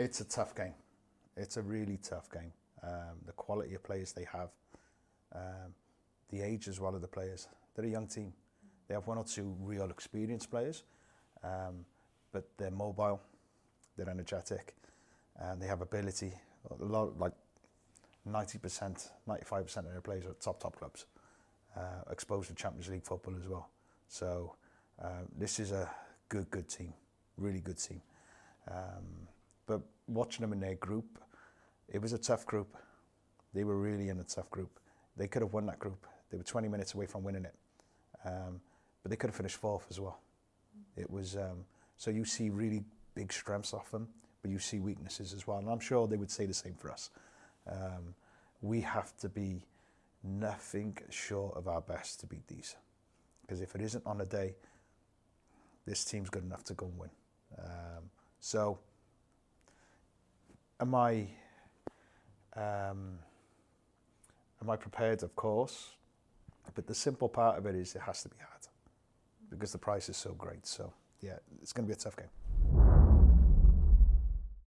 It's a tough game. It's a really tough game. The quality of players they have, the age as well of the players. They're a young team. They have one or two real experienced players, but they're mobile, they're energetic, and they have ability. A lot, like 90%, 95% of their players are at top clubs, exposed to Champions League football as well. So this is a good team, really good team. But watching them in their group, it was a tough group. They were really in a tough group. They could have won that group. They were 20 minutes away from winning it. But they could have finished fourth as well. It was, so you see really big strengths off them, but you see weaknesses as well. And I'm sure they would say the same for us. We have to be nothing short of our best to beat these. Because if it isn't on a day, this team's good enough to go and win. So, am I prepared? Of course. But the simple part of it is it has to be hard because the price is so great. So, yeah, it's going to be a tough game.